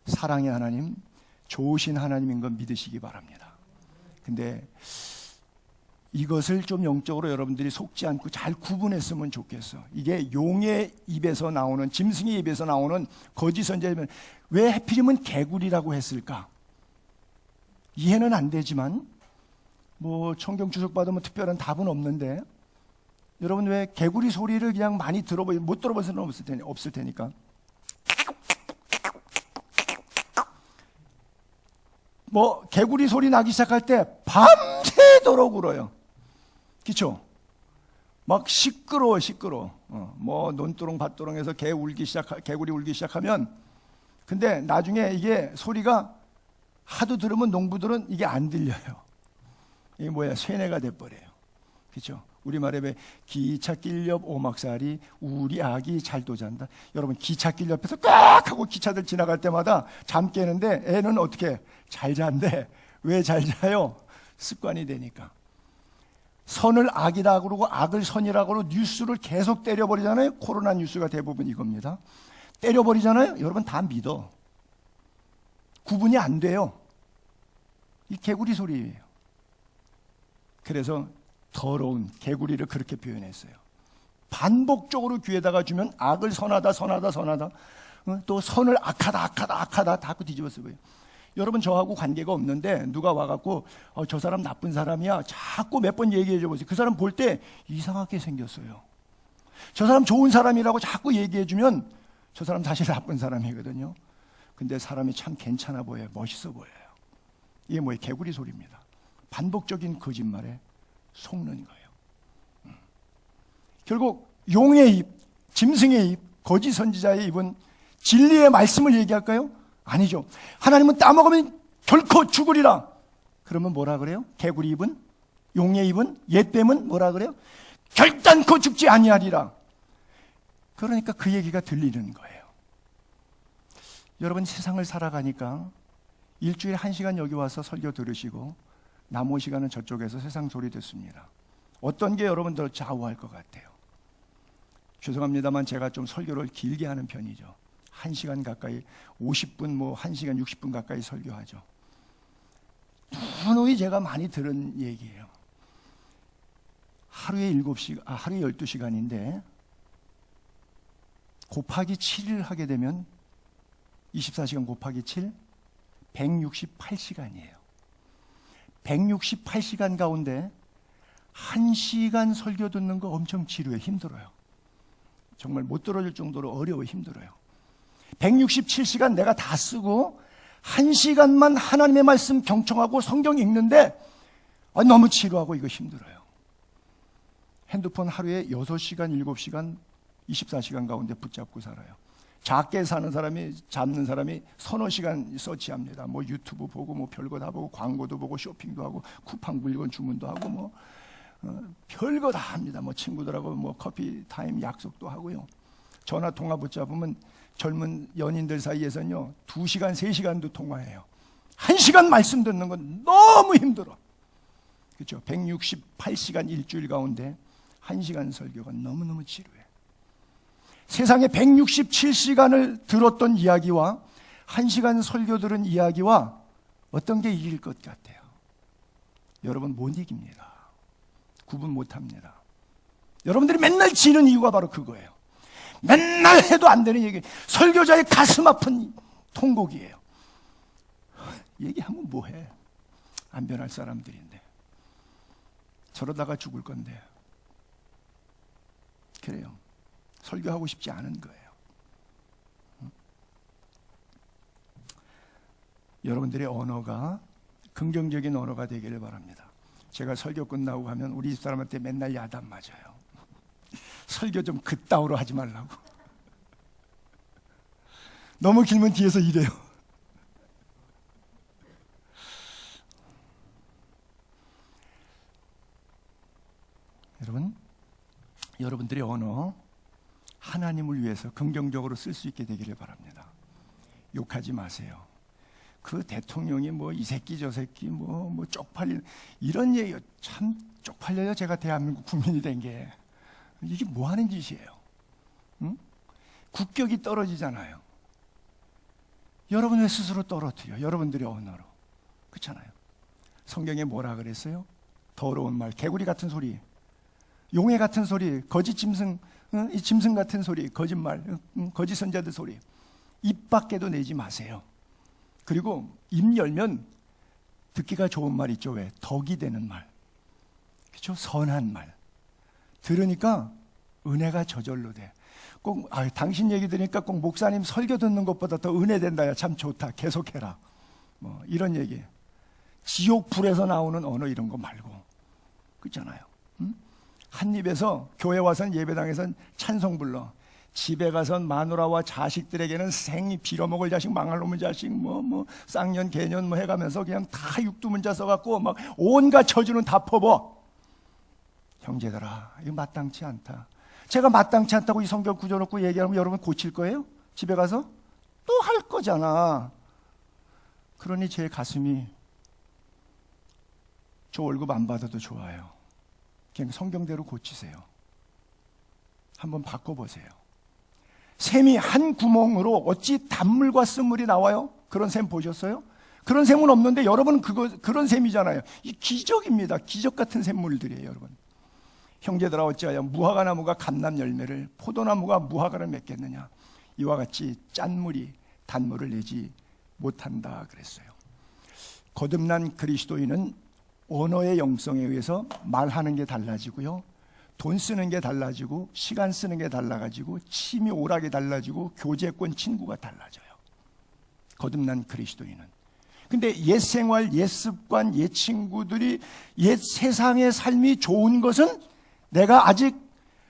사랑의 하나님, 좋으신 하나님인 건 믿으시기 바랍니다. 근데 이것을 좀 영적으로 여러분들이 속지 않고 잘 구분했으면 좋겠어. 이게 용의 입에서 나오는, 짐승의 입에서 나오는 거짓 선지자면 왜 하필이면 개구리라고 했을까? 이해는 안 되지만 뭐 성경 주석 받으면 특별한 답은 없는데, 여러분 왜 개구리 소리를 그냥 많이 못 들어본 사람은 없을 테니까. 뭐 개구리 소리 나기 시작할 때 밤새도록 울어요. 그렇죠? 막 시끄러워. 뭐 논두렁 밭두렁에서 개구리 울기 시작하면, 근데 나중에 이게 소리가 하도 들으면 농부들은 이게 안 들려요. 이게 뭐야, 쇠뇌가 돼버려요. 그렇죠? 우리말에 왜 기찻길 옆 오막살이 우리 아기 잘도 잔다. 여러분 기찻길 옆에서 꽉 하고 기차들 지나갈 때마다 잠 깨는데 애는 어떻게 잘 잔대. 왜 잘 자요? 습관이 되니까. 선을 악이다 그러고 악을 선이라고 그러고 뉴스를 계속 때려버리잖아요. 코로나 뉴스가 대부분 이겁니다. 때려버리잖아요. 여러분 다 믿어. 구분이 안 돼요. 이 개구리 소리예요. 그래서 더러운 개구리를 그렇게 표현했어요. 반복적으로 귀에다가 주면 악을 선하다. 또 선을 악하다 자꾸 뒤집어 쓰고요. 여러분 저하고 관계가 없는데 누가 와갖고 저 사람 나쁜 사람이야 자꾸 몇 번 얘기해 줘보세요. 그 사람 볼 때 이상하게 생겼어요. 저 사람 좋은 사람이라고 자꾸 얘기해 주면 저 사람 사실 나쁜 사람이거든요. 근데 사람이 참 괜찮아 보여요. 멋있어 보여요. 이게 뭐예요? 개구리 소리입니다. 반복적인 거짓말에 속는 거예요. 결국 용의 입, 짐승의 입, 거짓 선지자의 입은 진리의 말씀을 얘기할까요? 아니죠. 하나님은 따먹으면 결코 죽으리라. 그러면 뭐라 그래요? 개구리 입은, 용의 입은, 옛뱀은 뭐라 그래요? 결단코 죽지 아니하리라. 그러니까 그 얘기가 들리는 거예요. 여러분 세상을 살아가니까 일주일에 1시간 여기 와서 설교 들으시고 나머지 시간은 저쪽에서 세상 소리 듣습니다. 어떤 게 여러분들 좌우할 것 같아요? 죄송합니다만 제가 좀 설교를 길게 하는 편이죠. 1시간 가까이, 50분, 뭐 1시간 60분 가까이 설교하죠. 누누이 제가 많이 들은 얘기예요. 하루에 12시간인데 곱하기 7을 하게 되면 24시간 곱하기 7, 168시간이에요. 168시간 가운데 1시간 설교 듣는 거 엄청 지루해, 힘들어요. 정말 못 들어줄 정도로 어려워, 힘들어요. 167시간 내가 다 쓰고 1시간만 하나님의 말씀 경청하고 성경 읽는데 너무 지루하고 이거 힘들어요. 핸드폰 하루에 6시간, 7시간, 24시간 가운데 붙잡고 살아요. 작게 사는 사람이, 잡는 사람이 서너 시간 서치합니다. 뭐 유튜브 보고 뭐 별거 다 보고 광고도 보고 쇼핑도 하고 쿠팡 물건 주문도 하고 뭐 별거 다 합니다. 뭐 친구들하고 뭐 커피 타임 약속도 하고요. 전화 통화 붙잡으면 젊은 연인들 사이에서는요 2시간, 3시간도 통화해요. 1시간 말씀 듣는 건 너무 힘들어. 그렇죠? 168시간 일주일 가운데 1시간 설교가 너무너무 지루해. 세상에 167시간을 들었던 이야기와 1시간 설교 들은 이야기와 어떤 게 이길 것 같아요? 여러분 못 이깁니다. 구분 못 합니다. 여러분들이 맨날 지는 이유가 바로 그거예요. 맨날 해도 안 되는 얘기. 설교자의 가슴 아픈 통곡이에요. 얘기하면 뭐해? 안 변할 사람들인데. 저러다가 죽을 건데. 그래요. 설교하고 싶지 않은 거예요. 여러분들의 언어가 긍정적인 언어가 되기를 바랍니다. 제가 설교 끝나고 가면 우리 집사람한테 맨날 야단 맞아요. 설교 좀 그따위로 하지 말라고. 너무 길면 뒤에서 이래요. 여러분, 여러분들의 언어 하나님을 위해서 긍정적으로 쓸 수 있게 되기를 바랍니다. 욕하지 마세요. 그 대통령이 뭐 이 새끼 저 새끼 뭐 쪽팔린 이런 얘기 참 쪽팔려요. 제가 대한민국 국민이 된 게 이게 뭐 하는 짓이에요? 응? 국격이 떨어지잖아요. 여러분 왜 스스로 떨어뜨려? 여러분들의 언어로. 그렇잖아요. 성경에 뭐라 그랬어요? 더러운 말, 개구리 같은 소리, 용해 같은 소리, 거짓 짐승, 이 짐승 같은 소리, 거짓말, 거짓 선자들 소리 입 밖에도 내지 마세요. 그리고 입 열면 듣기가 좋은 말 있죠. 왜? 덕이 되는 말, 그렇죠? 선한 말 들으니까 은혜가 저절로 돼. 꼭 당신 얘기 들으니까 꼭 목사님 설교 듣는 것보다 더 은혜 된다. 야, 참 좋다. 계속해라. 뭐 이런 얘기. 지옥 불에서 나오는 언어 이런 거 말고, 그렇잖아요. 응? 한 입에서 교회 와선 예배당에선 찬송 불러. 집에 가선 마누라와 자식들에게는 생이 빌어먹을 자식, 망할 놈의 자식, 뭐 쌍년 개년 뭐 해가면서 그냥 다 육두문자 써갖고 막 온갖 저주는 다 퍼버. 형제들아, 이거 마땅치 않다. 제가 마땅치 않다고 이 성경 구조 놓고 얘기하면 여러분 고칠 거예요? 집에 가서 또 할 거잖아. 그러니 제 가슴이 저 월급 안 받아도 좋아요. 그냥 성경대로 고치세요. 한번 바꿔보세요. 샘이 한 구멍으로 어찌 단물과 쓴물이 나와요? 그런 샘 보셨어요? 그런 샘은 없는데 여러분은 그런 샘이잖아요. 이 기적입니다. 기적 같은 샘물들이에요, 여러분. 형제들아, 어찌하여 무화과 나무가 감람 열매를, 포도나무가 무화과를 맺겠느냐? 이와 같이 짠물이 단물을 내지 못한다 그랬어요. 거듭난 그리스도인은 언어의 영성에 의해서 말하는 게 달라지고요, 돈 쓰는 게 달라지고, 시간 쓰는 게 달라가지고, 취미 오락이 달라지고, 교제권 친구가 달라져요. 거듭난 그리스도인은. 근데 옛 생활, 옛 습관, 옛 친구들이, 옛 세상의 삶이 좋은 것은 내가 아직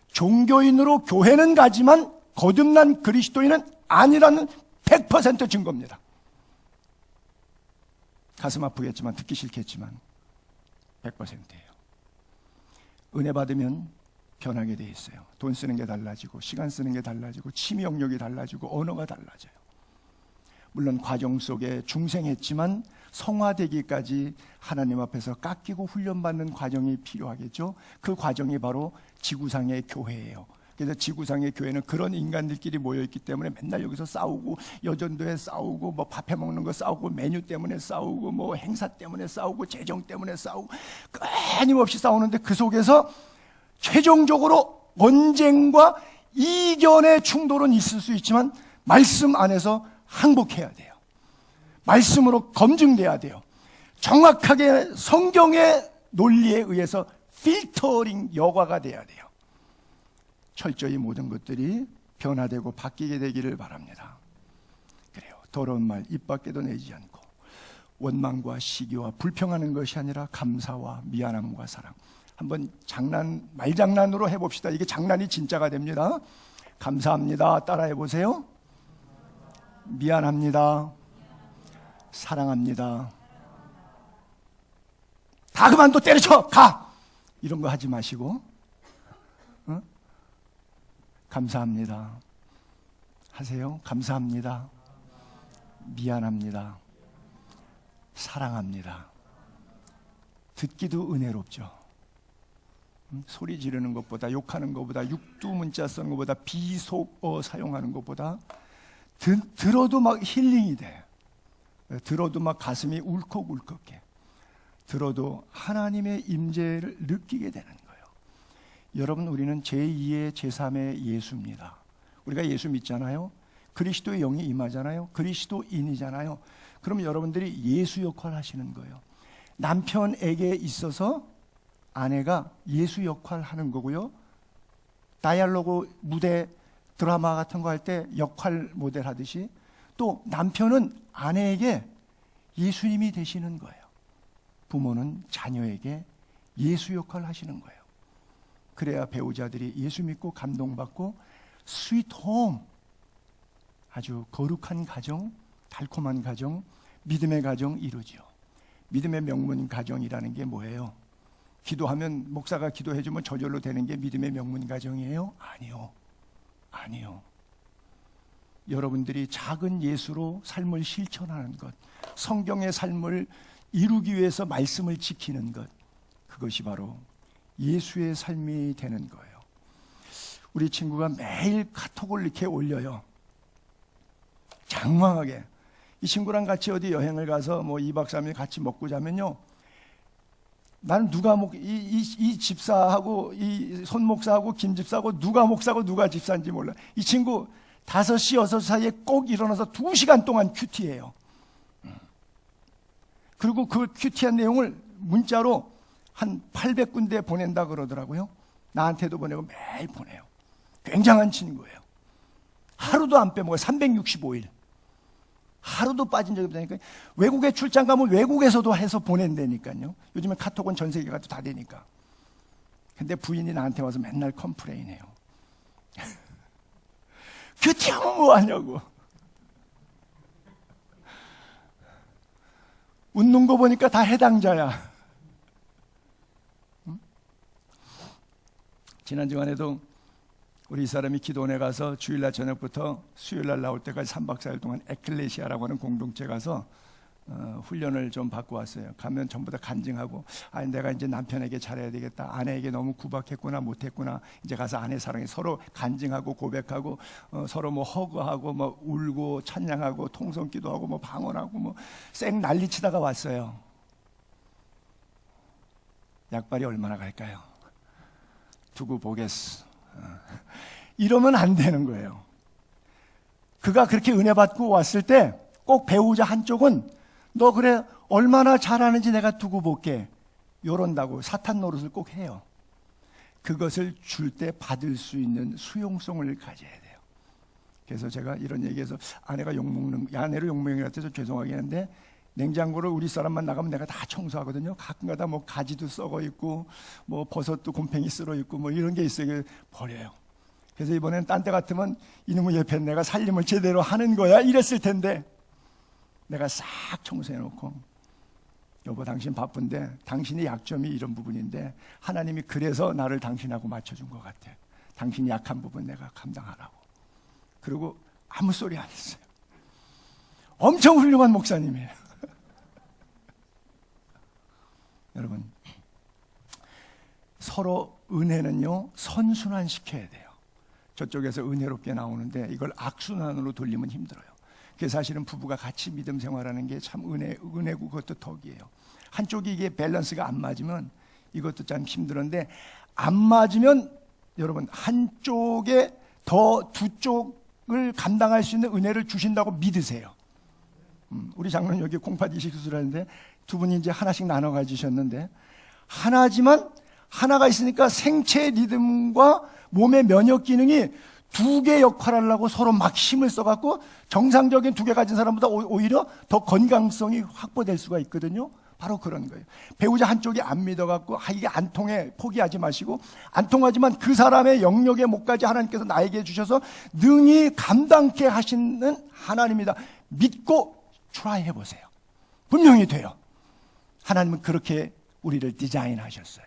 종교인으로 교회는 가지만 거듭난 그리스도인은 아니라는 100% 증거입니다. 가슴 아프겠지만, 듣기 싫겠지만 100%예요. 은혜 받으면 변하게 돼 있어요. 돈 쓰는 게 달라지고, 시간 쓰는 게 달라지고, 취미 영역이 달라지고, 언어가 달라져요. 물론 과정 속에 중생했지만 성화되기까지 하나님 앞에서 깎이고 훈련받는 과정이 필요하겠죠. 그 과정이 바로 지구상의 교회예요. 그래서 지구상의 교회는 그런 인간들끼리 모여있기 때문에 맨날 여기서 싸우고, 여전도에 싸우고, 뭐 밥해 먹는 거 싸우고, 메뉴 때문에 싸우고, 뭐 행사 때문에 싸우고, 재정 때문에 싸우고, 끊임없이 싸우는데 그 속에서 최종적으로 언쟁과 이견의 충돌은 있을 수 있지만 말씀 안에서 항복해야 돼요. 말씀으로 검증돼야 돼요. 정확하게 성경의 논리에 의해서 필터링 여과가 돼야 돼요. 철저히 모든 것들이 변화되고 바뀌게 되기를 바랍니다. 그래요. 더러운 말 입 밖에도 내지 않고, 원망과 시기와 불평하는 것이 아니라 감사와 미안함과 사랑. 한번 말장난으로 해봅시다. 이게 장난이 진짜가 됩니다. 감사합니다. 따라해 보세요. 미안합니다. 사랑합니다. 다 그만둬, 때려쳐, 가! 이런 거 하지 마시고, 감사합니다 하세요. 감사합니다. 미안합니다. 사랑합니다. 듣기도 은혜롭죠. 소리 지르는 것보다, 욕하는 것보다, 육두문자 쓰는 것보다, 비속어 사용하는 것보다 들어도 막 힐링이 돼. 들어도 막 가슴이 울컥울컥해. 들어도 하나님의 임재를 느끼게 되는 거예요. 여러분, 우리는 제2의 제3의 예수입니다. 우리가 예수 믿잖아요. 그리스도의 영이 임하잖아요. 그리스도인이잖아요. 그럼 여러분들이 예수 역할 하시는 거예요. 남편에게 있어서 아내가 예수 역할 하는 거고요. 다이얼로그 무대 드라마 같은 거 할 때 역할 모델 하듯이 또 남편은 아내에게 예수님이 되시는 거예요. 부모는 자녀에게 예수 역할을 하시는 거예요. 그래야 배우자들이 예수 믿고 감동받고 스윗홈, 아주 거룩한 가정, 달콤한 가정, 믿음의 가정 이루지요. 믿음의 명문 가정이라는 게 뭐예요? 기도하면 목사가 기도해주면 저절로 되는 게 믿음의 명문 가정이에요? 아니요. 여러분들이 작은 예수로 삶을 실천하는 것, 성경의 삶을 이루기 위해서 말씀을 지키는 것, 그것이 바로 예수의 삶이 되는 거예요. 우리 친구가 매일 카톡을 이렇게 올려요. 장황하게. 이 친구랑 같이 어디 여행을 가서 뭐 2박 3일 같이 먹고 자면요, 나는 이 집사하고 이 손 목사하고 김 집사하고 누가 목사고 누가 집사인지 몰라. 이 친구 5시 6시 사이에 꼭 일어나서 2시간 동안 큐티해요. 그리고 그 큐티한 내용을 문자로 한 800군데 보낸다 그러더라고요. 나한테도 보내고 매일 보내요. 굉장한 친구예요. 하루도 안 빼먹어요. 365일. 하루도 빠진 적이 없다니까요. 외국에 출장 가면 외국에서도 해서 보낸다니까요. 요즘에 카톡은 전 세계가 다 되니까. 근데 부인이 나한테 와서 맨날 컴플레인해요. 큐티하면 뭐 하냐고. 웃는 거 보니까 다 해당자야. 응? 지난 주간에도 우리 사람이 기도원에 가서 주일날 저녁부터 수요일날 나올 때까지 3박 4일 동안 에클레시아라고 하는 공동체 가서 훈련을 좀 받고 왔어요. 가면 전부 다 간증하고, 내가 이제 남편에게 잘해야 되겠다, 아내에게 너무 구박했구나, 못했구나, 이제 가서 아내 사랑에 서로 간증하고 고백하고, 서로 뭐 허그하고 뭐 울고 찬양하고 통성기도하고 뭐 방언하고 뭐 쌩 난리치다가 왔어요. 약발이 얼마나 갈까요? 두고 보겠어. 이러면 안 되는 거예요. 그가 그렇게 은혜 받고 왔을 때 꼭 배우자 한쪽은 너 그래 얼마나 잘하는지 내가 두고 볼게, 요런다고 사탄 노릇을 꼭 해요. 그것을 줄 때 받을 수 있는 수용성을 가져야 돼요. 그래서 제가 이런 얘기해서 아내를 욕먹는 것 같아서 죄송하긴 한데, 냉장고를 우리 사람만 나가면 내가 다 청소하거든요. 가끔가다 뭐 가지도 썩어 있고 뭐 버섯도 곰팡이 쓸어 있고 뭐 이런 게 있어요. 버려요. 그래서 이번엔 딴 때 같으면 이놈의 옆에 내가 살림을 제대로 하는 거야 이랬을 텐데, 내가 싹 청소해 놓고, 여보 당신 바쁜데 당신의 약점이 이런 부분인데 하나님이 그래서 나를 당신하고 맞춰준 것 같아. 당신이 약한 부분 내가 감당하라고. 그리고 아무 소리 안 했어요. 엄청 훌륭한 목사님이에요. 여러분, 서로 은혜는요 선순환 시켜야 돼요. 저쪽에서 은혜롭게 나오는데 이걸 악순환으로 돌리면 힘들어요. 그래서 사실은 부부가 같이 믿음 생활하는 게 참 은혜고 그것도 덕이에요. 한쪽이 이게 밸런스가 안 맞으면 이것도 참 힘들었는데, 안 맞으면 여러분 한쪽에 더 두 쪽을 감당할 수 있는 은혜를 주신다고 믿으세요. 우리 장로님 여기 콩팥 이식 수술하는데 두 분이 이제 하나씩 나눠 가지셨는데, 하나지만 하나가 있으니까 생체 리듬과 몸의 면역 기능이 두 개 역할을 하려고 서로 막 힘을 써갖고 정상적인 두 개 가진 사람보다 오히려 더 건강성이 확보될 수가 있거든요. 바로 그런 거예요. 배우자 한쪽이 안 믿어갖고 이게 안 통해 포기하지 마시고, 안 통하지만 그 사람의 영역의 목까지 하나님께서 나에게 주셔서 능히 감당케 하시는 하나님이다 믿고 트라이 해보세요. 분명히 돼요. 하나님은 그렇게 우리를 디자인하셨어요.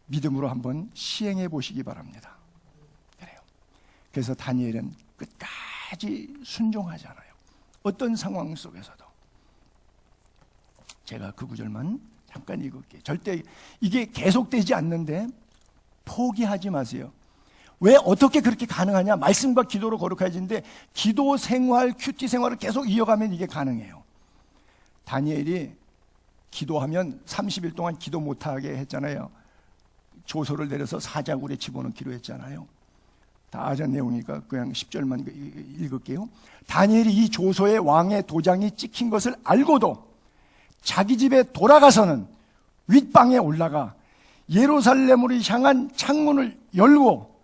믿음으로 한번 시행해 보시기 바랍니다. 그래요. 그래서 다니엘은 끝까지 순종하잖아요. 어떤 상황 속에서도. 제가 그 구절만 잠깐 읽을게요. 절대 이게 계속되지 않는데 포기하지 마세요. 왜 어떻게 그렇게 가능하냐? 말씀과 기도로 거룩해지는데 기도 생활, 큐티 생활을 계속 이어가면 이게 가능해요. 다니엘이 기도하면 30일 동안 기도 못하게 했잖아요. 조소를 내려서 사자굴에 집어넣기로 했잖아요. 다 아전 내용이니까 그냥 10절만 읽을게요. 다니엘이 이 조소에 왕의 도장이 찍힌 것을 알고도 자기 집에 돌아가서는 윗방에 올라가 예루살렘으로 향한 창문을 열고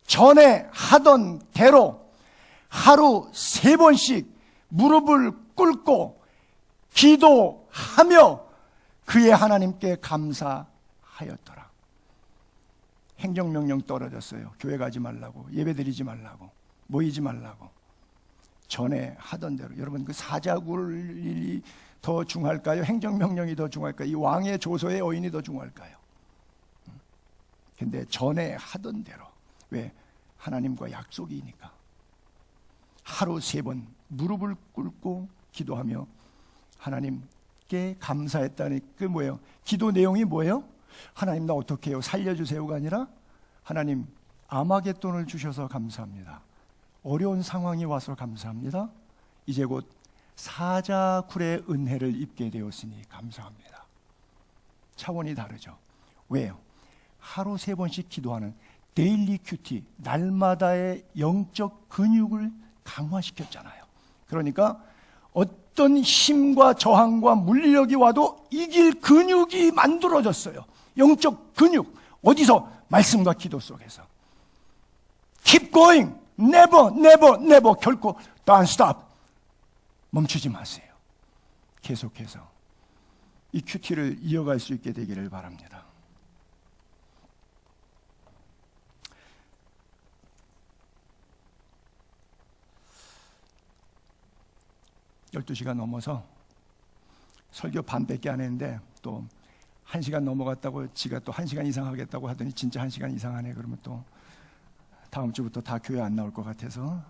전에 하던 대로 하루 3번씩 무릎을 꿇고 기도하며 그의 하나님께 감사하였더라. 행정명령 떨어졌어요. 교회 가지 말라고, 예배드리지 말라고, 모이지 말라고. 전에 하던 대로. 여러분, 그 사자굴이 더 중할까요? 행정명령이 더 중할까요? 이 왕의 조서의 어인이 더 중할까요? 근데 전에 하던 대로. 왜? 하나님과 약속이니까. 하루 3번 무릎을 꿇고 기도하며 하나님께 감사했다니. 그 뭐예요? 기도 내용이 뭐예요? 하나님 나 어떻게 해요? 살려주세요가 아니라 하나님 아마겟돈을 주셔서 감사합니다. 어려운 상황이 와서 감사합니다. 이제 곧 사자굴의 은혜를 입게 되었으니 감사합니다. 차원이 다르죠. 왜요? 하루 3번씩 기도하는 데일리 큐티, 날마다의 영적 근육을 강화시켰잖아요. 그러니까 어떤 힘과 저항과 물리력이 와도 이길 근육이 만들어졌어요. 영적 근육. 어디서? 말씀과 기도 속에서. Keep going. Never, never, never. 결코 don't stop. 멈추지 마세요. 계속해서 이 큐티를 이어갈 수 있게 되기를 바랍니다. (12시가) 넘어서 설교 반밖에 안 했는데 또 1시간 넘어갔다고 지가 또 1시간 이상 하겠다고 하더니 진짜 1시간 이상 하네. 그러면 또 다음 주부터 다 교회 안 나올 것 같아서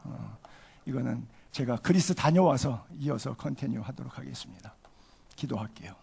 이거는 제가 그리스 다녀와서 이어서 컨티뉴 하도록 하겠습니다. 기도할게요.